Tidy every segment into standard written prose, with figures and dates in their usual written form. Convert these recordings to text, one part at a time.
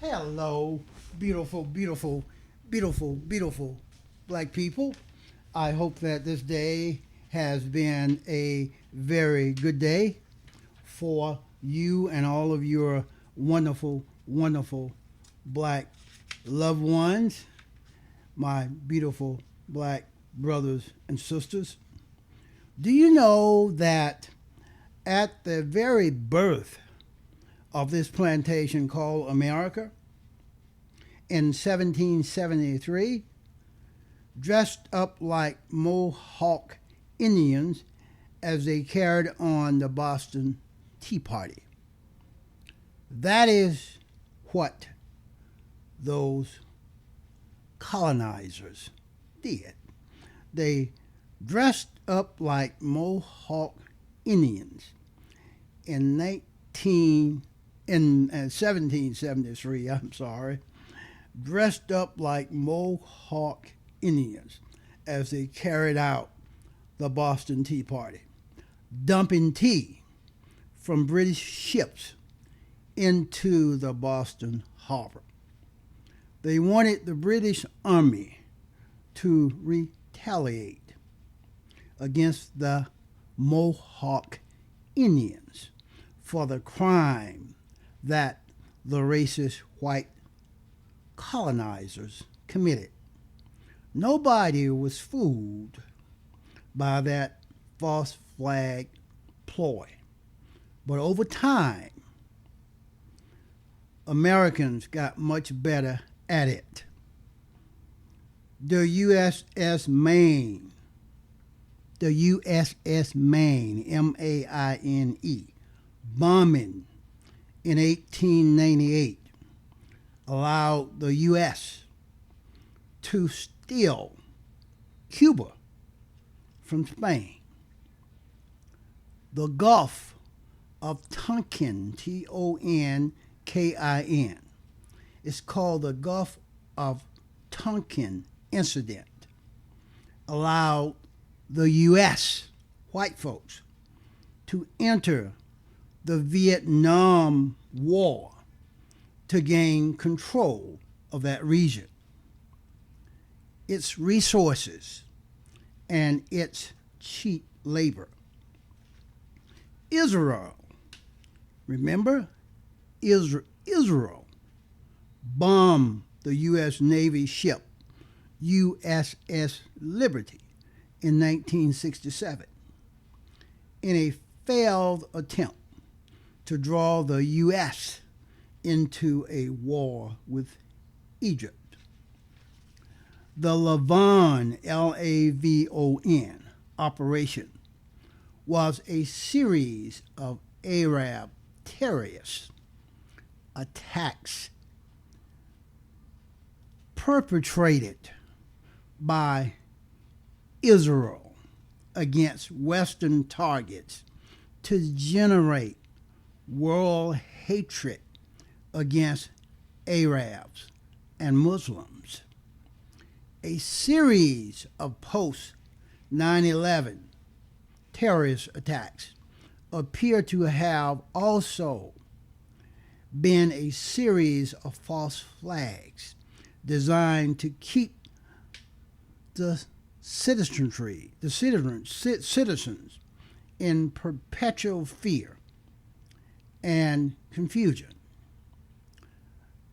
Hello, beautiful, beautiful, beautiful, beautiful black people. I hope that this day has been a very good day for you and all of your wonderful, wonderful black loved ones, my beautiful black brothers and sisters. Do you know that at the very birth of this plantation called America in 1773, dressed up like Mohawk Indians as they carried on the Boston Tea Party? That is what those colonizers did. They dressed up like Mohawk Indians in 1773, I'm sorry, dressed up like Mohawk Indians as they carried out the Boston Tea Party, dumping tea from British ships into the Boston harbor. They wanted the British Army to retaliate against the Mohawk Indians for the crime that the racist white colonizers committed. Nobody was fooled by that false flag ploy. But over time, Americans got much better at it. The USS Maine, Maine, bombing in 1898 allowed the U.S. to steal Cuba from Spain. The Gulf of Tonkin, Tonkin, is called the Gulf of Tonkin incident, allowed the U.S. white folks to enter the Vietnam War to gain control of that region, its resources, and its cheap labor. Israel, remember? Israel bombed the U.S. Navy ship USS Liberty in 1967 in a failed attempt to draw the U.S. into a war with Egypt. The Lavon, Lavon, operation was a series of Arab terrorist attacks perpetrated by Israel against Western targets to generate world hatred against Arabs and Muslims. A series of post 9/11 terrorist attacks appear to have also been a series of false flags designed to keep the citizens in perpetual fear and confusion.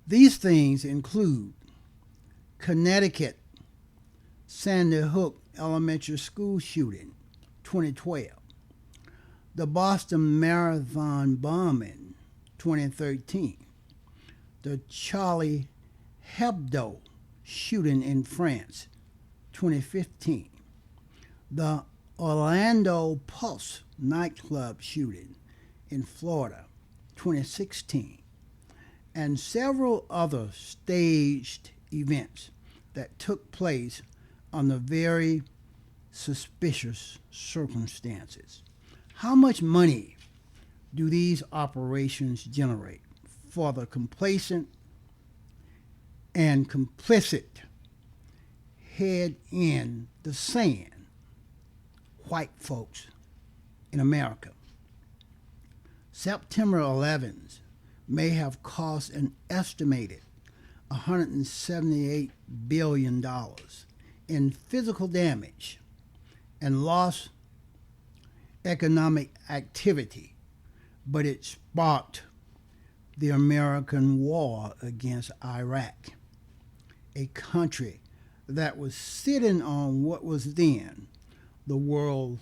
These things include Connecticut Sandy Hook Elementary School shooting, 2012, the Boston Marathon bombing, 2013, the Charlie Hebdo shooting in France, 2015, the Orlando Pulse nightclub shooting in Florida, 2016, and several other staged events that took place under very suspicious circumstances. How much money do these operations generate for the complacent and complicit head in the sand white folks in America? September 11th may have cost an estimated $178 billion in physical damage and lost economic activity, but it sparked the American war against Iraq, a country that was sitting on what was then the world's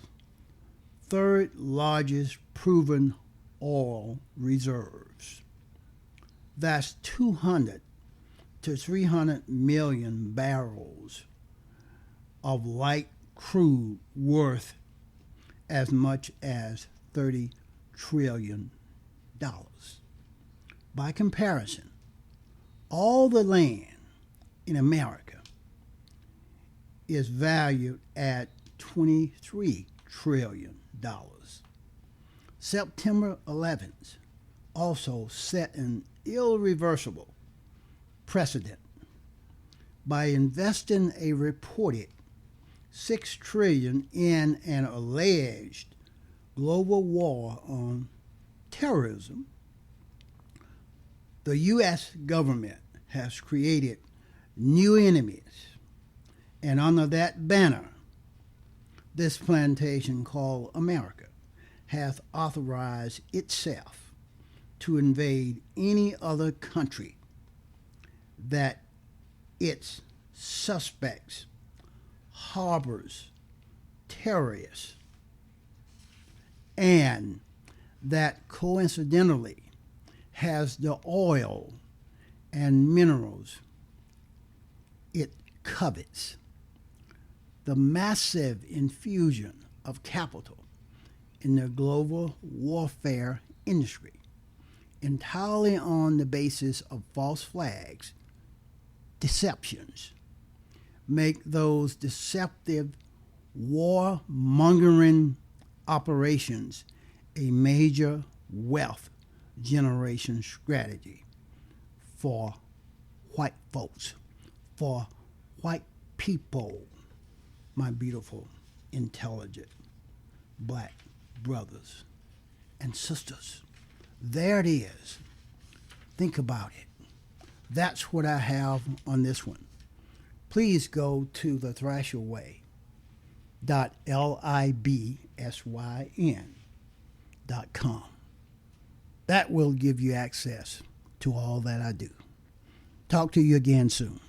third largest proven oil reserves. That's 200 to 300 million barrels of light crude worth as much as $30 trillion. By comparison, all the land in America is valued at $23 trillion. September 11th also set an irreversible precedent by investing a reported $6 trillion in an alleged global war on terrorism. The U.S. government has created new enemies, and under that banner, this plantation called America hath authorized itself to invade any other country that its suspects harbors terrorists, and that coincidentally has the oil and minerals it covets. The massive infusion of capital in the global warfare industry, entirely on the basis of false flags, deceptions, make those deceptive war-mongering operations a major wealth generation strategy for white folks, for white people, my beautiful, intelligent black brothers and sisters. There it is. Think about it. That's what I have on this one. Please go to thethrasherway.libsyn.com. That will give you access to all that I do. Talk to you again soon.